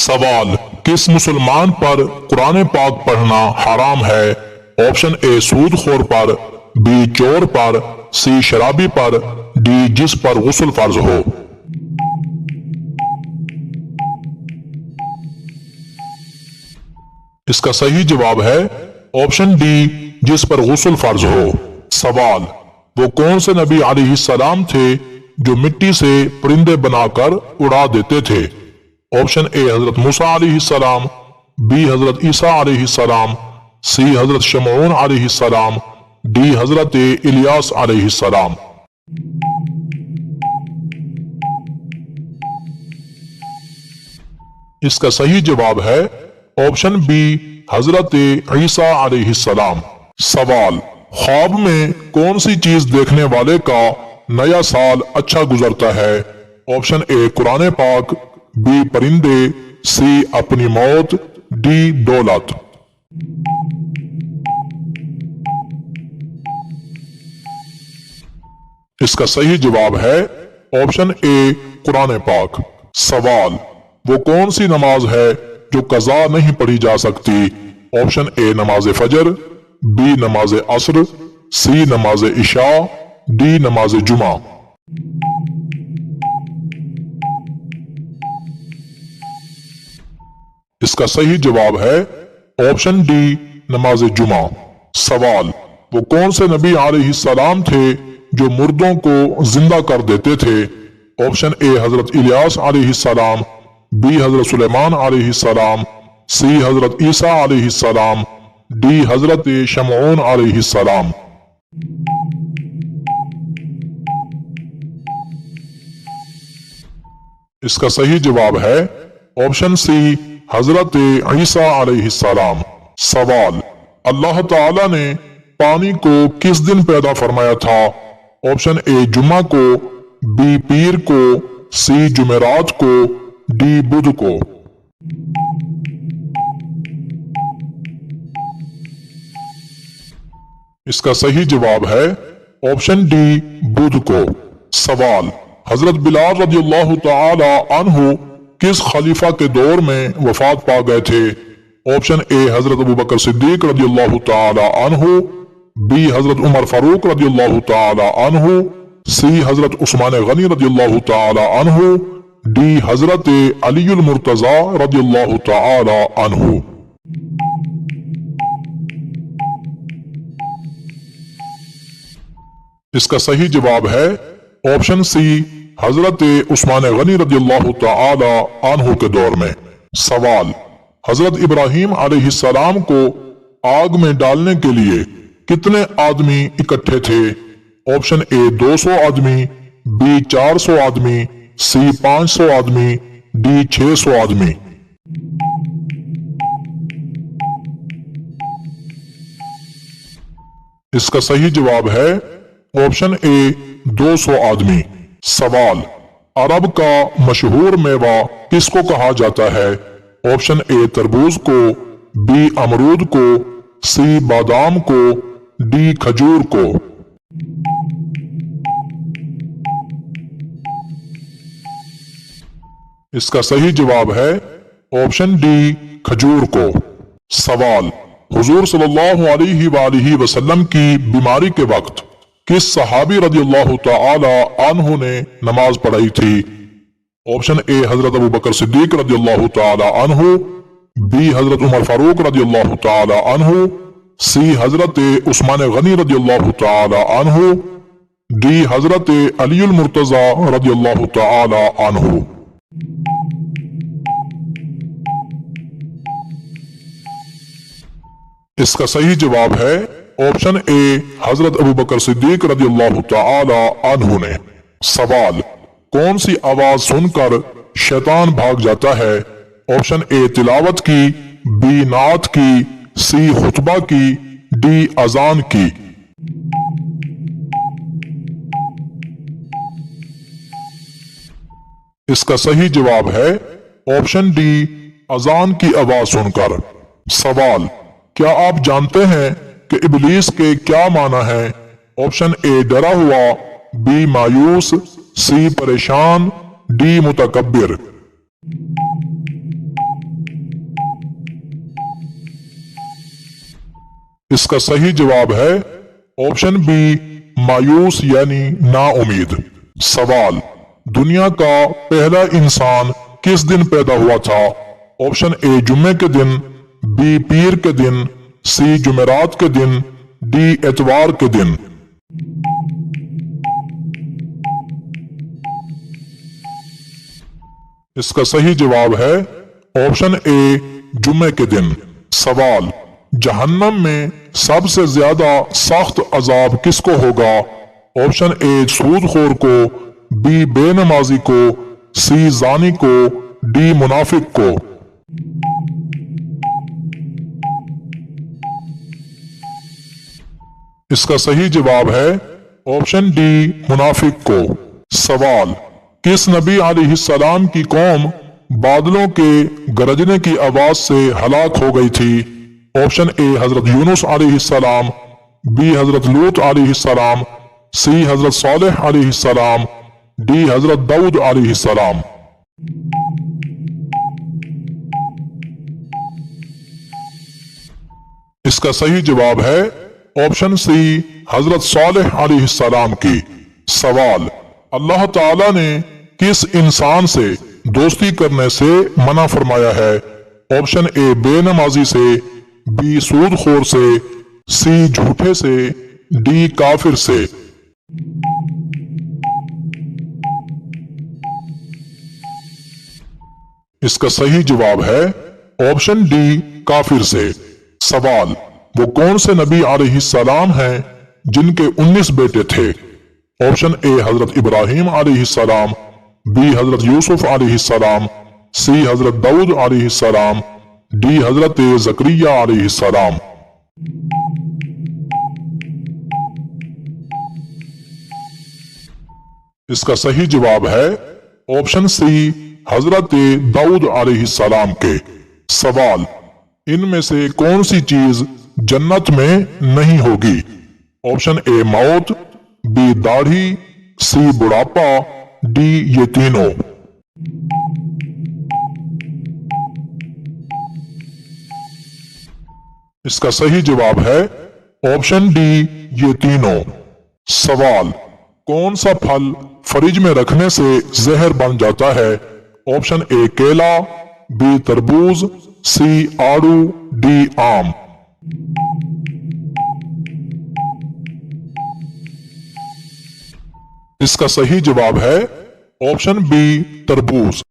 سوال: کس مسلمان پر قرآن پاک پڑھنا حرام ہے؟ آپشن اے سود خور پر، بی چور پر، سی شرابی پر، ڈی جس پر غسل فرض ہو۔ اس کا صحیح جواب ہے آپشن ڈی، جس پر غسل فرض ہو۔ سوال: وہ کون سے نبی علیہ السلام تھے جو مٹی سے پرندے بنا کر اڑا دیتے تھے؟ آپشن اے حضرت موسیٰ علیہ السلام، بی حضرت عیسیٰ علیہ السلام، سی حضرت شمعون علیہ السلام، ڈی حضرت الیاس علیہ السلام۔ اس کا صحیح جواب ہے آپشن بی، حضرت عیسیٰ علیہ السلام۔ سوال: خواب میں کون سی چیز دیکھنے والے کا نیا سال اچھا گزرتا ہے؟ آپشن اے قرآن پاک، بی پرندے، سی اپنی موت، ڈی دولت۔ اس کا صحیح جواب ہے آپشن اے قرآن پاک۔ سوال: وہ کون سی نماز ہے جو قضا نہیں پڑھی جا سکتی؟ آپشن اے نماز فجر، بی نماز عصر، سی نماز عشاء، ڈی نماز جمعہ۔ اس کا صحیح جواب ہے آپشن ڈی نماز جمعہ۔ سوال: وہ کون سے نبی علیہ السلام تھے جو مردوں کو زندہ کر دیتے تھے؟ آپشن اے حضرت الیاس علیہ السلام، بی حضرت سلیمان علیہ السلام، سی حضرت عیسیٰ علیہ السلام، ڈی حضرت شمعون علیہ السلام۔ اس کا صحیح جواب ہے آپشن سی، حضرت عیسیٰ علیہ السلام۔ سوال: اللہ تعالی نے پانی کو کس دن پیدا فرمایا تھا؟ آپشن اے جمعہ کو، بی پیر کو، سی جمعرات کو، ڈی بدھ کو۔ اس کا صحیح جواب ہے آپشن ڈی بدھ کو۔ سوال: حضرت بلال رضی اللہ تعالی عنہ کس خلیفہ کے دور میں وفات پا گئے تھے؟ آپشن اے حضرت ابوبکر صدیق رضی اللہ تعالی عنہ، بی حضرت عمر فاروق رضی اللہ تعالی عنہ، سی حضرت عثمان غنی رضی اللہ تعالی عنہ، ڈی حضرت علی المرتضی رضی اللہ تعالی عنہ۔ اس کا صحیح جواب ہے آپشن سی، حضرت عثمان غنی رضی اللہ تعالی عنہ کے دور میں۔ سوال: حضرت ابراہیم علیہ السلام کو آگ میں ڈالنے کے لیے کتنے آدمی اکٹھے تھے؟ آپشن اے 200 آدمی، بی 400 آدمی، سی 500 آدمی، ڈی 600 آدمی۔ اس کا صحیح جواب ہے آپشن اے 200 آدمی۔ سوال: عرب کا مشہور میوہ کس کو کہا جاتا ہے؟ آپشن اے تربوز کو، بی امرود کو، سی بادام کو، ڈی کھجور کو۔ اس کا صحیح جواب ہے آپشن ڈی کھجور کو۔ سوال: حضور صلی اللہ علیہ وآلہ وسلم کی بیماری کے وقت کس صحابی رضی اللہ تعالی عنہ نے نماز پڑھائی تھی؟ آپشن اے حضرت ابوبکر صدیق رضی اللہ تعالی عنہ، بی حضرت عمر فاروق رضی اللہ تعالی عنہ، سی حضرت عثمان غنی رضی اللہ تعالی عنہ، ڈی حضرت علی المرتضی رضی اللہ تعالی عنہ۔ اس کا صحیح جواب ہے آپشن اے حضرت ابوبکر صدیق رضی اللہ تعالی عنہ نے۔ سوال: کون سی آواز سن کر شیطان بھاگ جاتا ہے؟ آپشن اے تلاوت کی، بی نعت کی، سی خطبہ کی، ڈی اذان کی۔ اس کا صحیح جواب ہے آپشن ڈی اذان کی آواز سن کر۔ سوال: کیا آپ جانتے ہیں کہ ابلیس کے کیا معنی ہے؟ آپشن اے ڈرا ہوا، بی مایوس، سی پریشان، ڈی متکبر۔ اس کا صحیح جواب ہے آپشن بی مایوس یعنی نا امید۔ سوال، دنیا کا پہلا انسان کس دن پیدا ہوا تھا؟ آپشن اے جمعے کے دن، بی پیر کے دن، سی جمعرات کے دن، ڈی اتوار کے دن۔ اس کا صحیح جواب ہے آپشن اے جمعے کے دن۔ سوال، جہنم میں سب سے زیادہ سخت عذاب کس کو ہوگا؟ آپشن اے سود خور کو، بی بے نمازی کو، سی زانی کو، ڈی منافق کو۔ اس کا صحیح جواب ہے آپشن ڈی منافق کو۔ سوال، کس نبی علیہ السلام کی قوم بادلوں کے گرجنے کی آواز سے ہلاک ہو گئی تھی؟ آپشن اے حضرت یونس علیہ السلام، بی حضرت لوط علیہ السلام، سی حضرت صالح علیہ السلام، ڈی حضرت داؤد علیہ السلام۔ اس کا صحیح جواب ہے آپشن سی حضرت صالح علیہ السلام کی۔ سوال، اللہ تعالی نے کس انسان سے دوستی کرنے سے منع فرمایا ہے؟ آپشن اے بے نمازی سے، بی سود خور سے، سی جھوٹے سے، ڈی کافر سے۔ اس کا صحیح جواب ہے آپشن ڈی کافر سے۔ سوال، وہ کون سے نبی علیہ السلام ہیں جن کے 19 بیٹے تھے؟ آپشن اے حضرت ابراہیم علیہ السلام، بی حضرت یوسف علیہ السلام، سی حضرت داؤد علیہ السلام، ڈی حضرت زکریا علیہ السلام۔ اس کا صحیح جواب ہے آپشن سی حضرت داؤد علیہ السلام کے۔ سوال، ان میں سے کون سی چیز جنت میں نہیں ہوگی؟ آپشن اے موت، بی داڑھی، سی بڑھاپا، ڈی یہ تینوں۔ اس کا صحیح جواب ہے آپشن ڈی یہ تینوں۔ سوال، کون سا پھل فریج میں رکھنے سے زہر بن جاتا ہے؟ آپشن اے کیلا، بی تربوز، سی آڑو، ڈی آم۔ اس کا صحیح جواب ہے آپشن بی تربوز۔